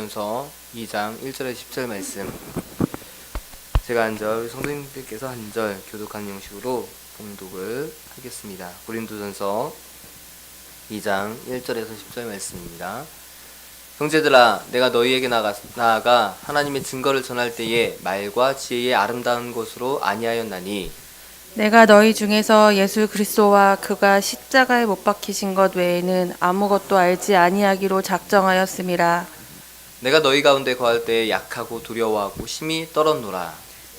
고린도전서 2장 1절에서 10절 말씀, 제가 한 절, 성도님들께서 한 절 교독하는 형식으로 봉독을 하겠습니다. 고린도전서 2장 1절에서 10절 말씀입니다. 형제들아, 내가 너희에게 나아가 하나님의 증거를 전할 때에 말과 지혜의 아름다운 것으로 아니하였나니, 내가 너희 중에서 예수 그리스도와 그가 십자가에 못 박히신 것 외에는 아무것도 알지 아니하기로 작정하였음이라. 내가 너희 가운데 거할 때에 약하고 두려워하고 심히 떨었노라.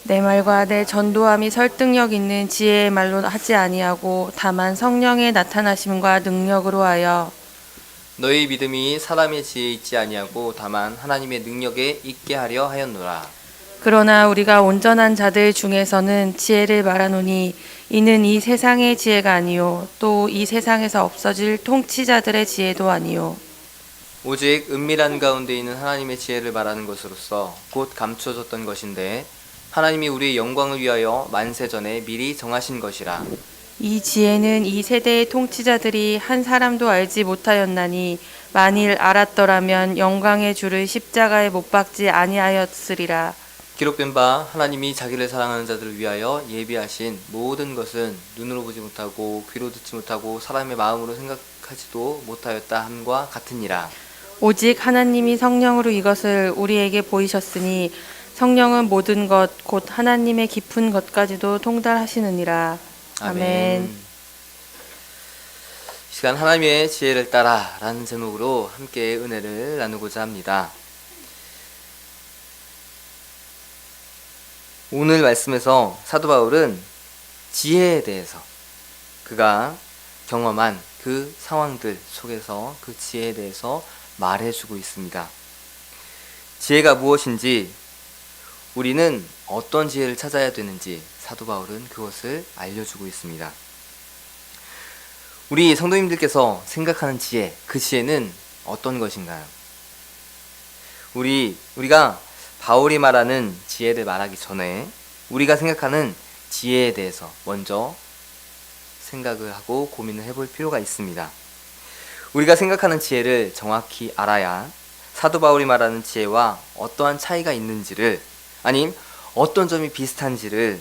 내 말과 내 전도함이 설득력 있는 지혜의 말로 하지 아니하고 다만 성령의 나타나심과 능력으로 하여 너희 믿음이 사람의 지혜에 있지 아니하고 다만 하나님의 능력에 있게 하려 하였노라. 그러나 우리가 온전한 자들 중에서는 지혜를 말하노니 이는 이 세상의 지혜가 아니요 또 이 세상에서 없어질 통치자들의 지혜도 아니요 오직 은밀한 가운데 있는 하나님의 지혜를 말하는 것으로서 곧 감추어졌던 것인데 하나님이 우리의 영광을 위하여 만세전에 미리 정하신 것이라. 이 지혜는 이 세대의 통치자들이 한 사람도 알지 못하였나니 만일 알았더라면 영광의 주를 십자가에 못 박지 아니하였으리라. 기록된 바 하나님이 자기를 사랑하는 자들을 위하여 예비하신 모든 것은 눈으로 보지 못하고 귀로 듣지 못하고 사람의 마음으로 생각하지도 못하였다 함과 같으니라. 오직 하나님이 성령으로 이것을 우리에게 보이셨으니 성령은 모든 것 곧 하나님의 깊은 것까지도 통달하시느니라. 아멘. 이 시간 하나님의 지혜를 따라 라는 제목으로 함께 은혜를 나누고자 합니다. 오늘 말씀에서 사도 바울은 지혜에 대해서, 그가 경험한 그 상황들 속에서 그 지혜에 대해서 말해주고 있습니다. 지혜가 무엇인지, 우리는 어떤 지혜를 찾아야 되는지 사도 바울은 그것을 알려주고 있습니다. 우리 성도님들께서 생각하는 지혜, 그 지혜는 어떤 것인가요? 우리가 바울이 말하는 지혜를 말하기 전에 우리가 생각하는 지혜에 대해서 먼저 생각을 하고 고민을 해볼 필요가 있습니다. 우리가 생각하는 지혜를 정확히 알아야 사도 바울이 말하는 지혜와 어떠한 차이가 있는지를, 아님 어떤 점이 비슷한지를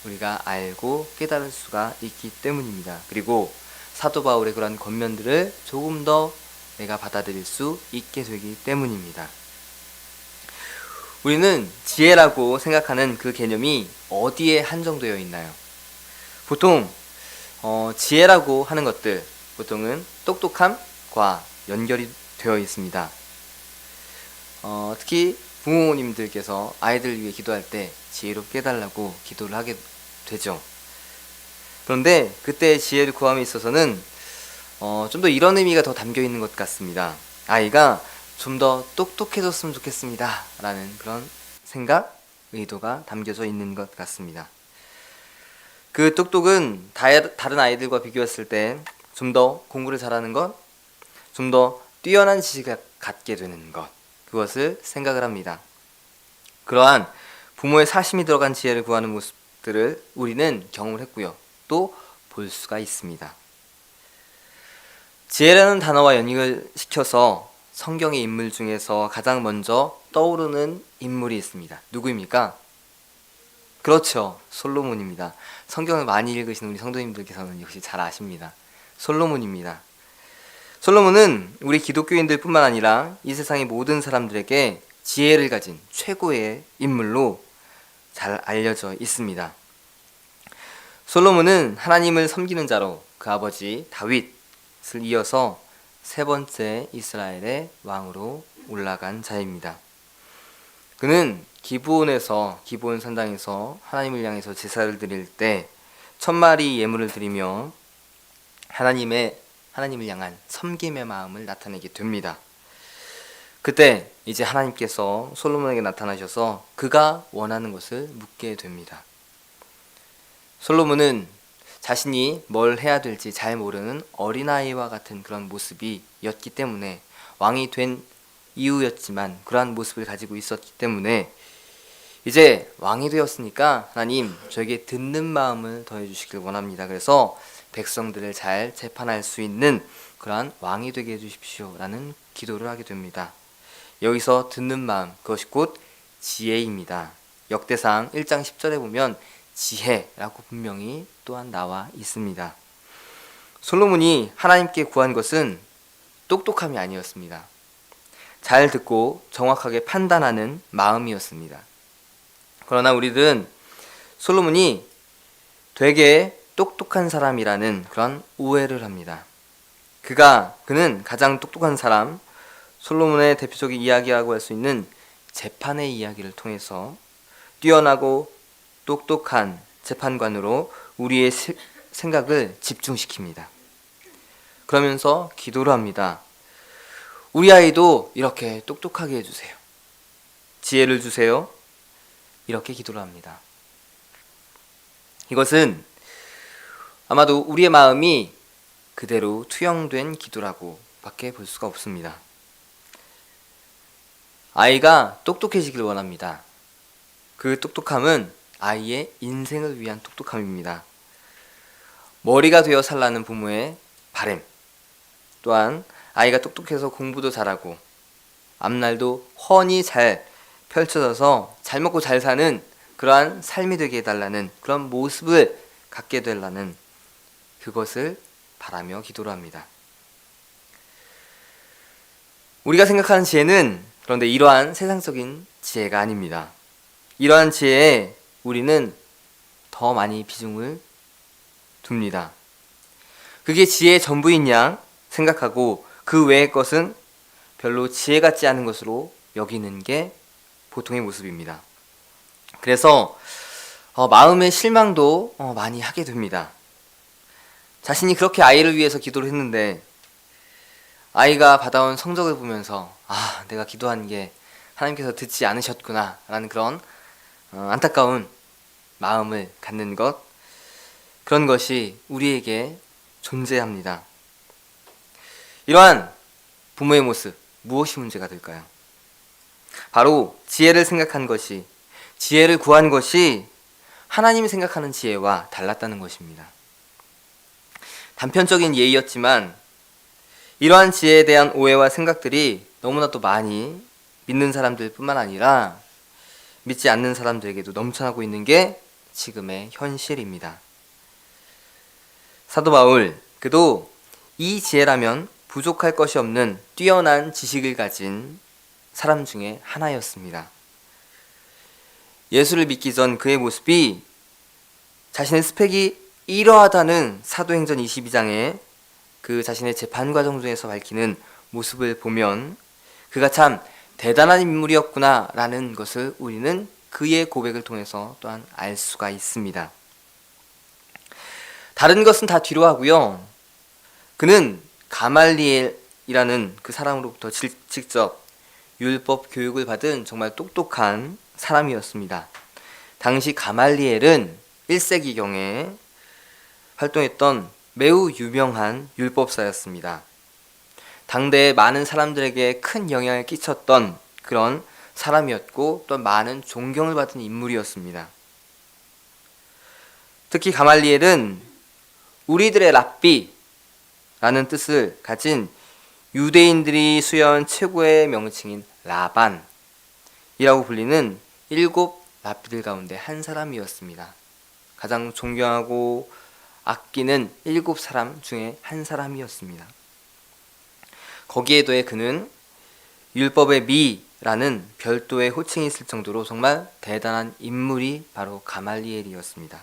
우리가 알고 깨달을 수가 있기 때문입니다. 그리고 사도 바울의 그러한 권면들을 조금 더 내가 받아들일 수 있게 되기 때문입니다. 우리는 지혜라고 생각하는 그 개념이 어디에 한정되어 있나요? 보통 지혜라고 하는 것들, 보통은 똑똑함과 연결이 되어 있습니다. 특히 부모님들께서 아이들을 위해 기도할 때 지혜롭게 해달라고 기도를 하게 되죠. 그런데 그때 지혜를 구함에 있어서는 좀 더 이런 의미가 더 담겨 있는 것 같습니다. 아이가 좀 더 똑똑해졌으면 좋겠습니다 라는 그런 생각, 의도가 담겨져 있는 것 같습니다. 그 똑똑은 다른 아이들과 비교했을 때 좀 더 공부를 잘하는 것, 좀 더 뛰어난 지식을 갖게 되는 것, 그것을 생각을 합니다. 그러한 부모의 사심이 들어간 지혜를 구하는 모습들을 우리는 경험을 했고요, 또 볼 수가 있습니다. 지혜라는 단어와 연결을 시켜서 성경의 인물 중에서 가장 먼저 떠오르는 인물이 있습니다. 누구입니까? 그렇죠, 솔로몬입니다. 성경을 많이 읽으시는 우리 성도님들께서는 역시 잘 아십니다. 솔로몬입니다. 솔로몬은 우리 기독교인들 뿐만 아니라 이 세상의 모든 사람들에게 지혜를 가진 최고의 인물로 잘 알려져 있습니다. 솔로몬은 하나님을 섬기는 자로 그 아버지 다윗을 이어서 세 번째 이스라엘의 왕으로 올라간 자입니다. 그는 기브온 산당에서 하나님을 향해서 제사를 드릴 때 1000마리 예물을 드리며 하나님을 향한 섬김의 마음을 나타내게 됩니다. 그때 이제 하나님께서 솔로몬에게 나타나셔서 그가 원하는 것을 묻게 됩니다. 솔로몬은 자신이 뭘 해야 될지 잘 모르는 어린아이와 같은 그런 모습이었기 때문에, 왕이 된 이후였지만 그러한 모습을 가지고 있었기 때문에 이제 왕이 되었으니까 하나님, 저에게 듣는 마음을 더해 주시길 원합니다. 그래서 백성들을 잘 재판할 수 있는 그러한 왕이 되게 해주십시오 라는 기도를 하게 됩니다. 여기서 듣는 마음, 그것이 곧 지혜입니다. 역대상 1장 10절에 보면 지혜라고 분명히 또한 나와 있습니다. 솔로몬이 하나님께 구한 것은 똑똑함이 아니었습니다. 잘 듣고 정확하게 판단하는 마음이었습니다. 그러나 우리들은 솔로몬이 되게 똑똑한 사람이라는 그런 오해를 합니다. 그는 가장 똑똑한 사람, 솔로몬의 대표적인 이야기라고 할 수 있는 재판의 이야기를 통해서 뛰어나고 똑똑한 재판관으로 우리의 생각을 집중시킵니다. 그러면서 기도를 합니다. 우리 아이도 이렇게 똑똑하게 해주세요. 지혜를 주세요. 이렇게 기도를 합니다. 이것은 아마도 우리의 마음이 그대로 투영된 기도라고 밖에 볼 수가 없습니다. 아이가 똑똑해지길 원합니다. 그 똑똑함은 아이의 인생을 위한 똑똑함입니다. 머리가 되어 살라는 부모의 바람, 또한 아이가 똑똑해서 공부도 잘하고 앞날도 훤히 잘 펼쳐져서 잘 먹고 잘 사는 그러한 삶이 되게 해달라는 그런 모습을 갖게 되라는 그것을 바라며 기도를 합니다. 우리가 생각하는 지혜는 그런데 이러한 세상적인 지혜가 아닙니다. 이러한 지혜에 우리는 더 많이 비중을 둡니다. 그게 지혜의 전부인 양 생각하고 그 외의 것은 별로 지혜 같지 않은 것으로 여기는 게 보통의 모습입니다. 그래서 마음의 실망도 많이 하게 됩니다. 자신이 그렇게 아이를 위해서 기도를 했는데 아이가 받아온 성적을 보면서 내가 기도한 게 하나님께서 듣지 않으셨구나 라는 그런 안타까운 마음을 갖는 것, 그런 것이 우리에게 존재합니다. 이러한 부모의 모습, 무엇이 문제가 될까요? 바로 지혜를 생각한 것이, 지혜를 구한 것이 하나님이 생각하는 지혜와 달랐다는 것입니다. 단편적인 예이였지만 이러한 지혜에 대한 오해와 생각들이 너무나도 많이 믿는 사람들 뿐만 아니라 믿지 않는 사람들에게도 넘쳐나고 있는 게 지금의 현실입니다. 사도 바울, 그도 이 지혜라면 부족할 것이 없는 뛰어난 지식을 가진 사람 중에 하나였습니다. 예수를 믿기 전 그의 모습이 자신의 스펙이 이러하다는 사도행전 22장에 그 자신의 재판 과정 중에서 밝히는 모습을 보면 그가 참 대단한 인물이었구나 라는 것을 우리는 그의 고백을 통해서 또한 알 수가 있습니다. 다른 것은 다 뒤로 하고요. 그는 가말리엘이라는 그 사람으로부터 직접 율법 교육을 받은 정말 똑똑한 사람이었습니다. 당시 가말리엘은 1세기경에 활동했던 매우 유명한 율법사였습니다. 당대의 많은 사람들에게 큰 영향을 끼쳤던 그런 사람이었고 또 많은 존경을 받은 인물이었습니다. 특히 가말리엘은 우리들의 랍비라는 뜻을 가진 유대인들이 수여한 최고의 명칭인 라반이라고 불리는 7 랍비들 가운데 한 사람이었습니다. 가장 존경하고 아끼는 7 사람 중에 한 사람이었습니다. 거기에 더해 그는 율법의 미라는 별도의 호칭이 있을 정도로 정말 대단한 인물이 바로 가말리엘이었습니다.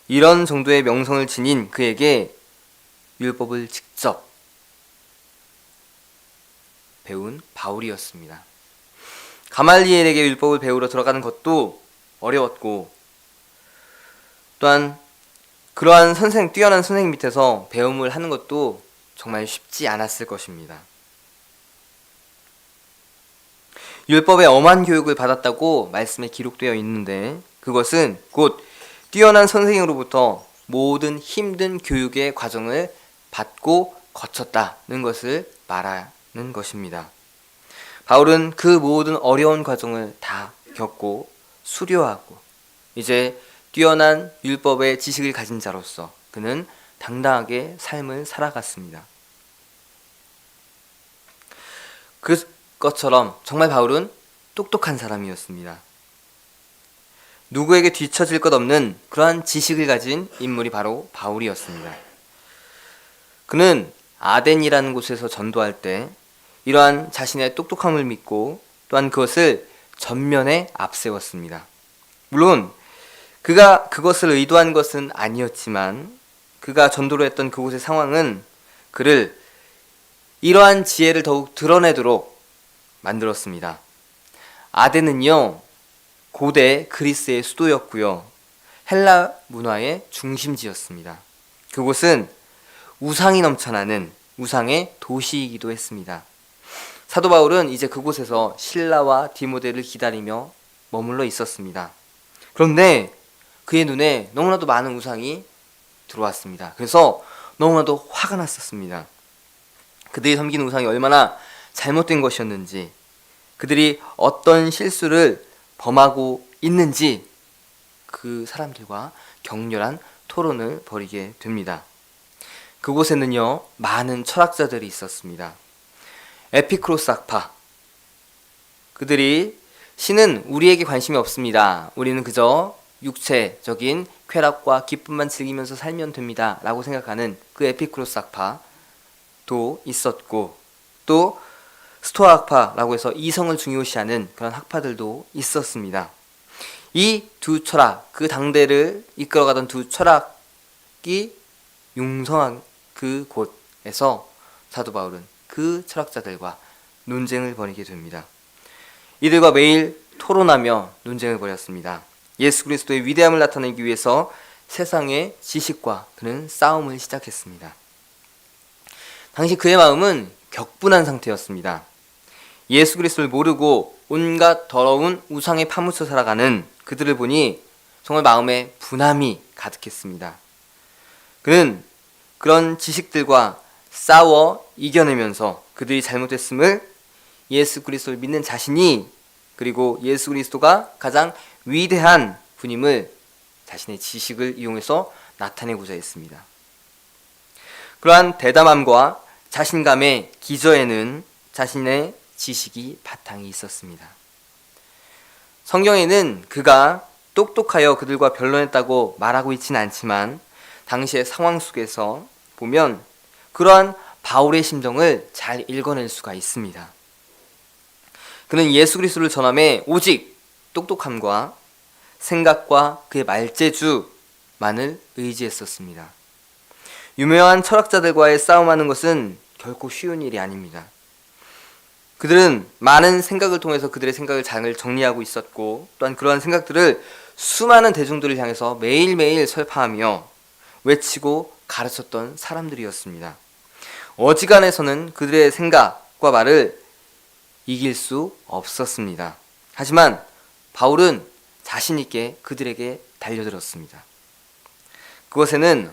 이런 정도의 명성을 지닌 그에게 율법을 직접 배운 바울이었습니다. 가말리엘에게 율법을 배우러 들어가는 것도 어려웠고 또한 그러한 뛰어난 선생님 밑에서 배움을 하는 것도 정말 쉽지 않았을 것입니다. 율법의 엄한 교육을 받았다고 말씀에 기록되어 있는데 그것은 곧 뛰어난 선생님으로부터 모든 힘든 교육의 과정을 받고 거쳤다는 것을 말하는 것입니다. 바울은 그 모든 어려운 과정을 다 겪고 수료하고 이제 뛰어난 율법의 지식을 가진 자로서 그는 당당하게 삶을 살아갔습니다. 것처럼 정말 바울은 똑똑한 사람이었습니다. 누구에게 뒤처질 것 없는 그러한 지식을 가진 인물이 바로 바울이었습니다. 그는 아덴이라는 곳에서 전도할 때 이러한 자신의 똑똑함을 믿고 또한 그것을 전면에 앞세웠습니다. 물론 그가 그것을 의도한 것은 아니었지만 그가 전도를 했던 그곳의 상황은 그를 이러한 지혜를 더욱 드러내도록 만들었습니다. 아덴은요, 고대 그리스의 수도였고요, 헬라 문화의 중심지였습니다. 그곳은 우상이 넘쳐나는 우상의 도시이기도 했습니다. 사도 바울은 이제 그곳에서 실라와 디모데를 기다리며 머물러 있었습니다. 그런데 그의 눈에 너무나도 많은 우상이 들어왔습니다. 그래서 너무나도 화가 났었습니다. 그들이 섬기는 우상이 얼마나 잘못된 것이었는지, 그들이 어떤 실수를 범하고 있는지 그 사람들과 격렬한 토론을 벌이게 됩니다. 그곳에는요, 많은 철학자들이 있었습니다. 에피크로스 학파, 그들이 신은 우리에게 관심이 없습니다. 우리는 그저 육체적인 쾌락과 기쁨만 즐기면서 살면 됩니다. 라고 생각하는 그 에피크로스 학파도 있었고, 또 스토아 학파라고 해서 이성을 중요시하는 그런 학파들도 있었습니다. 이 두 철학, 그 당대를 이끌어가던 두 철학이 융성한 그 곳에서 사도 바울은 그 철학자들과 논쟁을 벌이게 됩니다. 이들과 매일 토론하며 논쟁을 벌였습니다. 예수 그리스도의 위대함을 나타내기 위해서 세상의 지식과 그는 싸움을 시작했습니다. 당시 그의 마음은 격분한 상태였습니다. 예수 그리스도를 모르고 온갖 더러운 우상에 파묻혀 살아가는 그들을 보니 정말 마음에 분함이 가득했습니다. 그는 그런 지식들과 싸워 이겨내면서 그들이 잘못했음을 예수 그리스도를 믿는 자신이, 그리고 예수 그리스도가 가장 위대한 분임을 자신의 지식을 이용해서 나타내고자 했습니다. 그러한 대담함과 자신감의 기저에는 자신의 지식이 바탕이 있었습니다. 성경에는 그가 똑똑하여 그들과 변론했다고 말하고 있지는 않지만 당시의 상황 속에서 보면 그러한 바울의 심정을 잘 읽어낼 수가 있습니다. 그는 예수 그리스도를 전함에 오직 똑똑함과 생각과 그의 말재주만을 의지했었습니다. 유명한 철학자들과의 싸움하는 것은 결코 쉬운 일이 아닙니다. 그들은 많은 생각을 통해서 그들의 생각을 잘 정리하고 있었고, 또한 그러한 생각들을 수많은 대중들을 향해서 매일매일 설파하며 외치고 가르쳤던 사람들이었습니다. 어지간해서는 그들의 생각과 말을 이길 수 없었습니다. 하지만 바울은 자신 있게 그들에게 달려들었습니다. 그것에는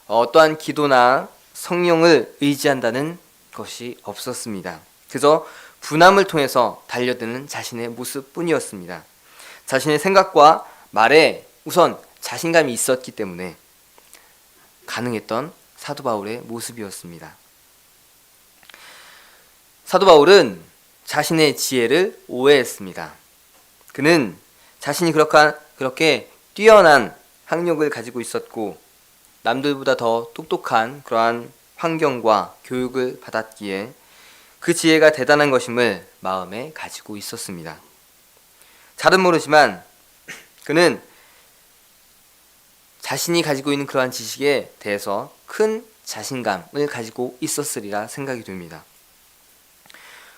어떠한 기도나 성령을 의지한다는 것이 없었습니다. 그저 분함을 통해서 달려드는 자신의 모습뿐이었습니다. 자신의 생각과 말에 우선 자신감이 있었기 때문에 가능했던 사도 바울의 모습이었습니다. 사도 바울은 자신의 지혜를 오해했습니다. 그는 자신이 그렇게 뛰어난 학력을 가지고 있었고 남들보다 더 똑똑한 그러한 환경과 교육을 받았기에 그 지혜가 대단한 것임을 마음에 가지고 있었습니다. 잘은 모르지만 그는 자신이 가지고 있는 그러한 지식에 대해서 큰 자신감을 가지고 있었으리라 생각이 됩니다.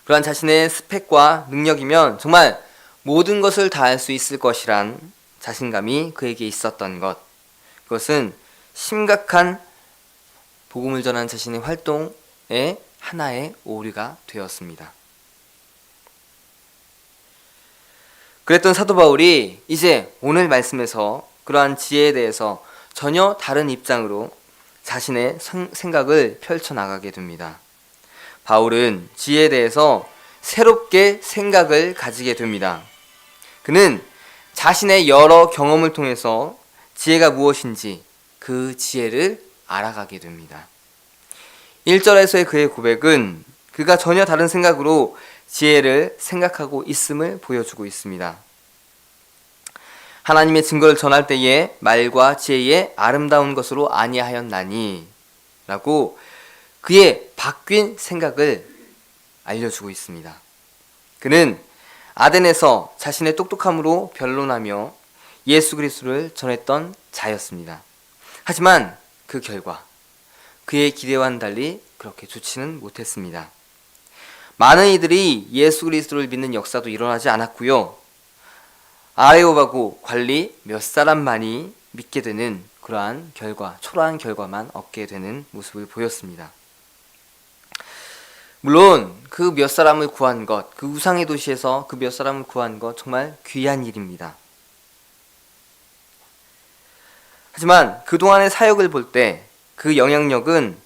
그러한 자신의 스펙과 능력이면 정말 모든 것을 다 할 수 있을 것이란 자신감이 그에게 있었던 것, 그것은 심각한 복음을 전하는 자신의 활동의 하나의 오류가 되었습니다. 그랬던 사도 바울이 이제 오늘 말씀에서 그러한 지혜에 대해서 전혀 다른 입장으로 자신의 생각을 펼쳐나가게 됩니다. 바울은 지혜에 대해서 새롭게 생각을 가지게 됩니다. 그는 자신의 여러 경험을 통해서 지혜가 무엇인지 그 지혜를 알아가게 됩니다. 1절에서의 그의 고백은 그가 전혀 다른 생각으로 지혜를 생각하고 있음을 보여주고 있습니다. 하나님의 증거를 전할 때에 말과 지혜의 아름다운 것으로 아니하였나니 라고 그의 바뀐 생각을 알려주고 있습니다. 그는 아덴에서 자신의 똑똑함으로 변론하며 예수 그리스도를 전했던 자였습니다. 하지만 그 결과 그의 기대와는 달리 그렇게 좋지는 못했습니다. 많은 이들이 예수 그리스도를 믿는 역사도 일어나지 않았고요. 아레오바고 관리 몇 사람만이 믿게 되는 그러한 결과, 초라한 결과만 얻게 되는 모습을 보였습니다. 물론 그 몇 사람을 구한 것, 그 우상의 도시에서 그 몇 사람을 구한 것 정말 귀한 일입니다. 하지만 그동안의 사역을 볼 때 그 영향력은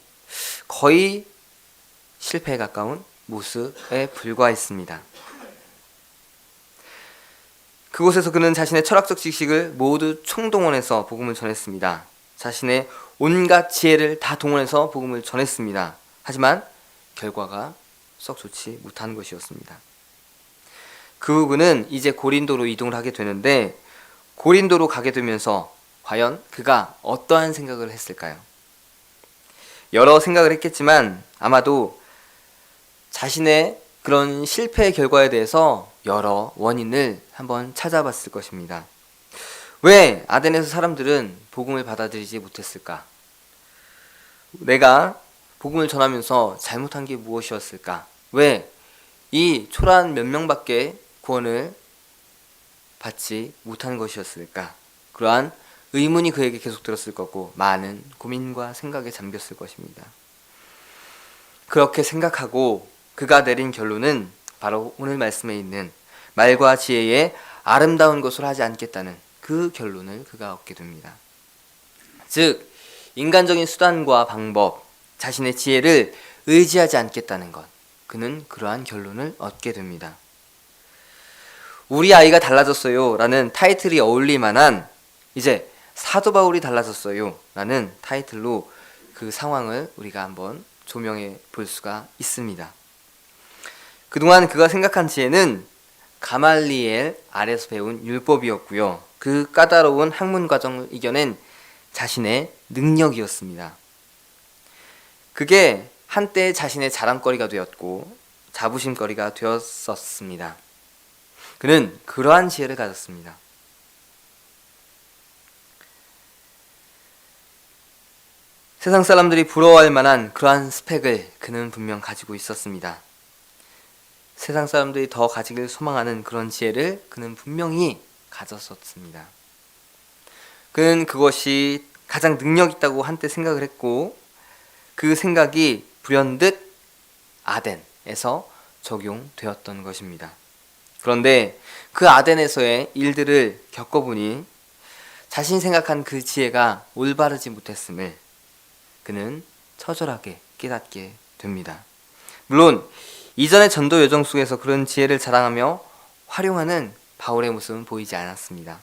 거의 실패에 가까운 모습에 불과했습니다. 그곳에서 그는 자신의 철학적 지식을 모두 총동원해서 복음을 전했습니다. 자신의 온갖 지혜를 다 동원해서 복음을 전했습니다. 하지만 결과가 썩 좋지 못한 것이었습니다. 그 후 그는 이제 고린도로 이동을 하게 되는데 고린도로 가게 되면서 과연 그가 어떠한 생각을 했을까요? 여러 생각을 했겠지만 아마도 자신의 그런 실패의 결과에 대해서 여러 원인을 한번 찾아봤을 것입니다. 왜 아덴에서 사람들은 복음을 받아들이지 못했을까? 내가 복음을 전하면서 잘못한 게 무엇이었을까? 왜 이 초라한 몇 명밖에 구원을 받지 못한 것이었을까? 그러한 의문이 그에게 계속 들었을 거고 많은 고민과 생각에 잠겼을 것입니다. 그렇게 생각하고 그가 내린 결론은 바로 오늘 말씀에 있는 말과 지혜의 아름다운 것을 하지 않겠다는 그 결론을 그가 얻게 됩니다. 즉 인간적인 수단과 방법, 자신의 지혜를 의지하지 않겠다는 것, 그는 그러한 결론을 얻게 됩니다. 우리 아이가 달라졌어요 라는 타이틀이 어울릴 만한 이제 사도 바울이 달라졌어요 라는 타이틀로 그 상황을 우리가 한번 조명해 볼 수가 있습니다. 그동안 그가 생각한 지혜는 가말리엘 아래서 배운 율법이었고요. 그 까다로운 학문 과정을 이겨낸 자신의 능력이었습니다. 그게 한때 자신의 자랑거리가 되었고 자부심거리가 되었었습니다. 그는 그러한 지혜를 가졌습니다. 세상 사람들이 부러워할 만한 그러한 스펙을 그는 분명 가지고 있었습니다. 세상 사람들이 더 가지길 소망하는 그런 지혜를 그는 분명히 가졌었습니다. 그는 그것이 가장 능력 있다고 한때 생각을 했고 그 생각이 불현듯 아덴에서 적용되었던 것입니다. 그런데 그 아덴에서의 일들을 겪어보니 자신이 생각한 그 지혜가 올바르지 못했음을 그는 처절하게 깨닫게 됩니다. 물론 이전의 전도 여정 속에서 그런 지혜를 자랑하며 활용하는 바울의 모습은 보이지 않았습니다.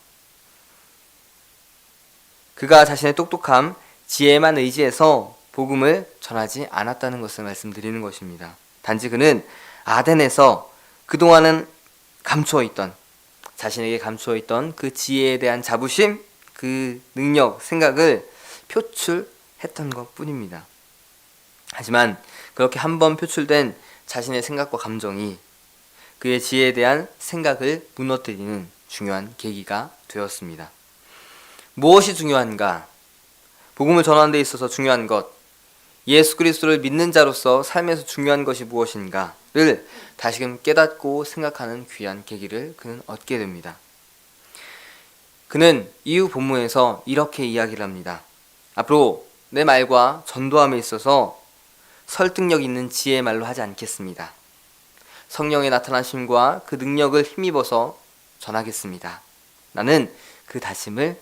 그가 자신의 똑똑함, 지혜만 의지해서 복음을 전하지 않았다는 것을 말씀드리는 것입니다. 단지 그는 아덴에서 그동안은 자신에게 감추어 있던 그 지혜에 대한 자부심, 그 능력, 생각을 표출했던 것 뿐입니다. 하지만 그렇게 한번 표출된 자신의 생각과 감정이 그의 지혜에 대한 생각을 무너뜨리는 중요한 계기가 되었습니다. 무엇이 중요한가? 복음을 전하는 데 있어서 중요한 것, 예수 그리스도를 믿는 자로서 삶에서 중요한 것이 무엇인가를 다시금 깨닫고 생각하는 귀한 계기를 그는 얻게 됩니다. 그는 이후 본문에서 이렇게 이야기를 합니다. 앞으로 내 말과 전도함에 있어서 설득력 있는 지혜의 말로 하지 않겠습니다. 성령의 나타나심과 그 능력을 힘입어서 전하겠습니다. 나는 그 다짐을,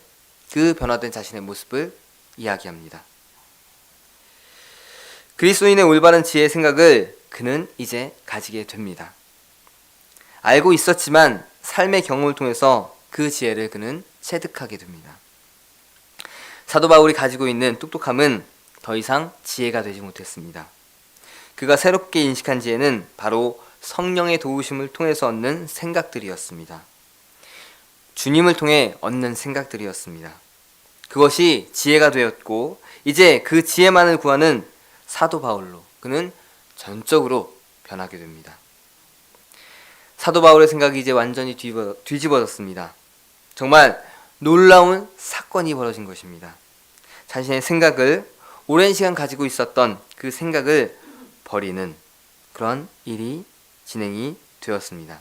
그 변화된 자신의 모습을 이야기합니다. 그리스도인의 올바른 지혜의 생각을 그는 이제 가지게 됩니다. 알고 있었지만 삶의 경험을 통해서 그 지혜를 그는 체득하게 됩니다. 사도 바울이 가지고 있는 똑똑함은 더 이상 지혜가 되지 못했습니다. 그가 새롭게 인식한 지혜는 바로 성령의 도우심을 통해서 얻는 생각들이었습니다. 주님을 통해 얻는 생각들이었습니다. 그것이 지혜가 되었고 이제 그 지혜만을 구하는 사도 바울로 그는 전적으로 변하게 됩니다. 사도 바울의 생각이 이제 완전히 뒤집어졌습니다. 정말 놀라운 사건이 벌어진 것입니다. 자신의 생각을 오랜 시간 가지고 있었던 그 생각을 버리는 그런 일이 진행이 되었습니다.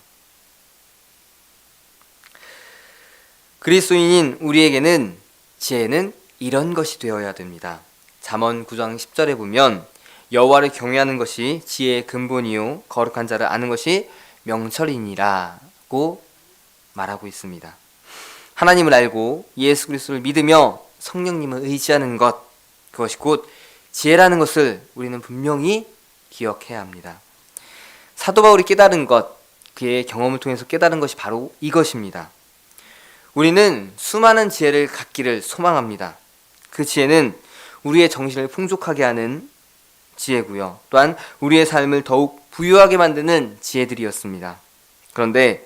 그리스도인인 우리에게는 지혜는 이런 것이 되어야 됩니다. 잠언 9장 10절에 보면 여호와를 경외하는 것이 지혜의 근본이요 거룩한 자를 아는 것이 명철이니라고 말하고 있습니다. 하나님을 알고 예수 그리스도를 믿으며 성령님을 의지하는 것, 그것이 곧 지혜라는 것을 우리는 분명히 기억해야 합니다. 사도 바울이 깨달은 것, 그의 경험을 통해서 깨달은 것이 바로 이것입니다. 우리는 수많은 지혜를 갖기를 소망합니다. 그 지혜는 우리의 정신을 풍족하게 하는 지혜고요. 또한 우리의 삶을 더욱 부유하게 만드는 지혜들이었습니다. 그런데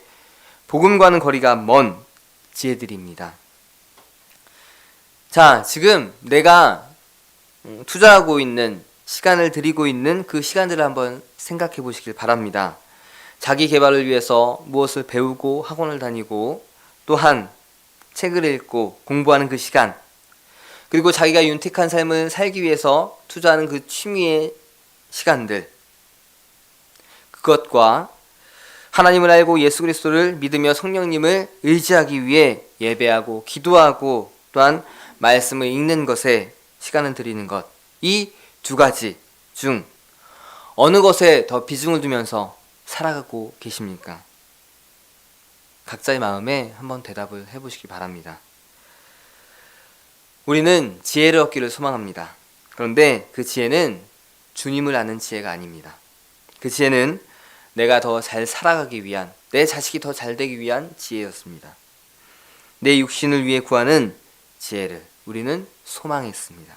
복음과는 거리가 먼 지혜들입니다. 자, 지금 내가 투자하고 있는 시간을 들이고 있는 그 시간들을 한번 생각해 보시길 바랍니다. 자기 개발을 위해서 무엇을 배우고 학원을 다니고 또한 책을 읽고 공부하는 그 시간, 그리고 자기가 윤택한 삶을 살기 위해서 투자하는 그 취미의 시간들, 그것과 하나님을 알고 예수 그리스도를 믿으며 성령님을 의지하기 위해 예배하고 기도하고 또한 말씀을 읽는 것에 시간을 들이는 것, 이 두 가지 중 어느 것에 더 비중을 두면서 살아가고 계십니까? 각자의 마음에 한번 대답을 해보시기 바랍니다. 우리는 지혜를 얻기를 소망합니다. 그런데 그 지혜는 주님을 아는 지혜가 아닙니다. 그 지혜는 내가 더 잘 살아가기 위한, 내 자식이 더 잘 되기 위한 지혜였습니다. 내 육신을 위해 구하는 지혜를 우리는 소망했습니다.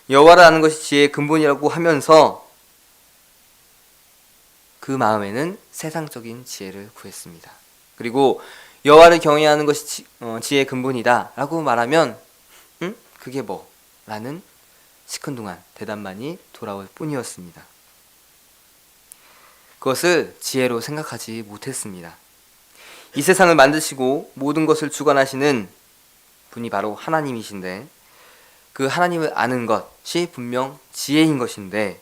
여호와를 아는 것이 지혜의 근본이라고 하면서 그 마음에는 세상적인 지혜를 구했습니다. 그리고 여호와를 경외하는 것이 지혜의 근본이다 라고 말하면 그게 뭐? 라는 시큰둥한 대답만이 돌아올 뿐이었습니다. 그것을 지혜로 생각하지 못했습니다. 이 세상을 만드시고 모든 것을 주관하시는 분이 바로 하나님이신데 그 하나님을 아는 것이 분명 지혜인 것인데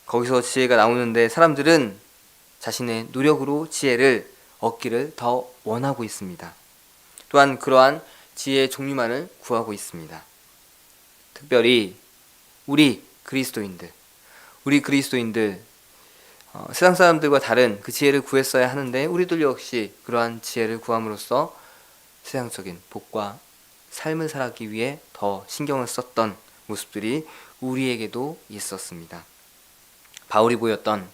거기서 지혜가 나오는데 사람들은 자신의 노력으로 지혜를 얻기를 더 원하고 있습니다. 또한 그러한 지혜의 종류만을 구하고 있습니다. 특별히 우리 그리스도인들 세상 사람들과 다른 그 지혜를 구했어야 하는데 우리들 역시 그러한 지혜를 구함으로써 세상적인 복과 삶을 살아가기 위해 더 신경을 썼던 모습들이 우리에게도 있었습니다. 바울이 보였던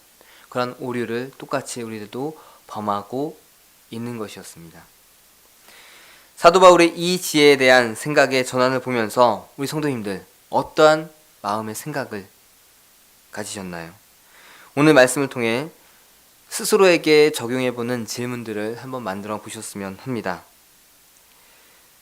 그런 오류를 똑같이 우리들도 범하고 있는 것이었습니다. 사도 바울의 이 지혜에 대한 생각의 전환을 보면서 우리 성도님들 어떠한 마음의 생각을 가지셨나요? 오늘 말씀을 통해 스스로에게 적용해보는 질문들을 한번 만들어 보셨으면 합니다.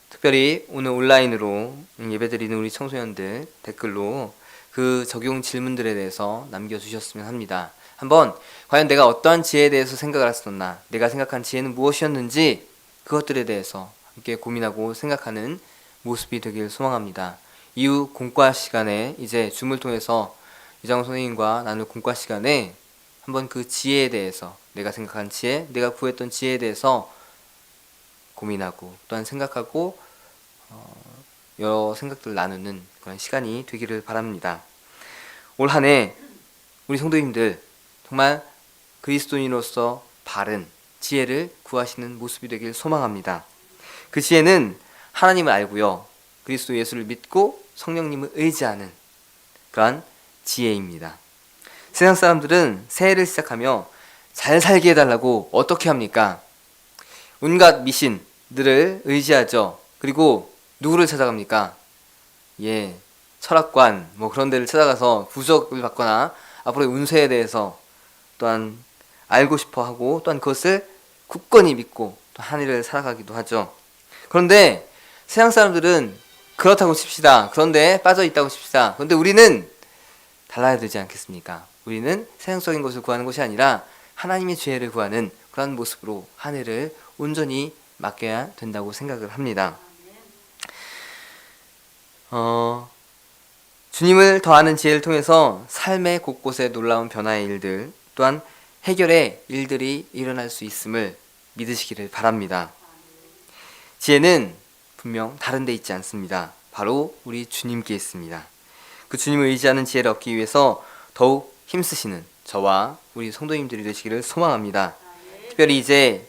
특별히 오늘 온라인으로 예배드리는 우리 청소년들 댓글로 그 적용 질문들에 대해서 남겨주셨으면 합니다. 한번 과연 내가 어떠한 지혜에 대해서 생각을 했었나, 내가 생각한 지혜는 무엇이었는지 그것들에 대해서 함께 고민하고 생각하는 모습이 되길 소망합니다. 이후 공과 시간에 이제 줌을 통해서 이장호 선생님과 나눌 공과 시간에 한번 그 지혜에 대해서 내가 생각한 지혜, 내가 구했던 지혜에 대해서 고민하고 또한 생각하고 여러 생각들을 나누는 그런 시간이 되기를 바랍니다. 올 한 해 우리 성도님들 정말 그리스도인으로서 바른 지혜를 구하시는 모습이 되길 소망합니다. 그 지혜는 하나님을 알고요, 그리스도 예수를 믿고 성령님을 의지하는 그러한 지혜입니다. 세상 사람들은 새해를 시작하며 잘 살게 해달라고 어떻게 합니까? 온갖 미신들을 의지하죠. 그리고 누구를 찾아갑니까? 철학관 그런 데를 찾아가서 부적을 받거나 앞으로의 운세에 대해서 또한 알고 싶어 하고 또한 그것을 굳건히 믿고 또 한 해를 살아가기도 하죠. 그런데 세상 사람들은 그렇다고 칩시다. 그런데 빠져 있다고 칩시다. 그런데 우리는 달라야 되지 않겠습니까? 우리는 세상적인 것을 구하는 것이 아니라 하나님의 지혜를 구하는 그런 모습으로 한 해를 온전히 맡겨야 된다고 생각을 합니다. 주님을 더 아는 지혜를 통해서 삶의 곳곳에 놀라운 변화의 일들 또한 해결의 일들이 일어날 수 있음을 믿으시기를 바랍니다. 지혜는 분명 다른 데 있지 않습니다. 바로 우리 주님께 있습니다. 그 주님을 의지하는 지혜를 얻기 위해서 더욱 힘쓰시는 저와 우리 성도님들이 되시기를 소망합니다. 특별히 이제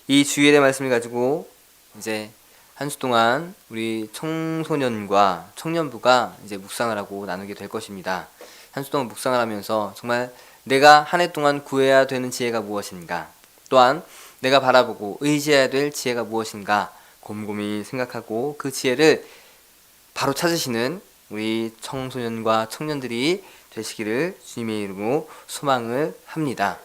이 주일의 말씀을 가지고 이제 한 주 동안 우리 청소년과 청년부가 이제 묵상을 하고 나누게 될 것입니다. 한 주 동안 묵상을 하면서 정말 내가 한 해 동안 구해야 되는 지혜가 무엇인가, 또한 내가 바라보고 의지해야 될 지혜가 무엇인가 곰곰이 생각하고 그 지혜를 바로 찾으시는 우리 청소년과 청년들이 되시기를 주님의 이름으로 소망을 합니다.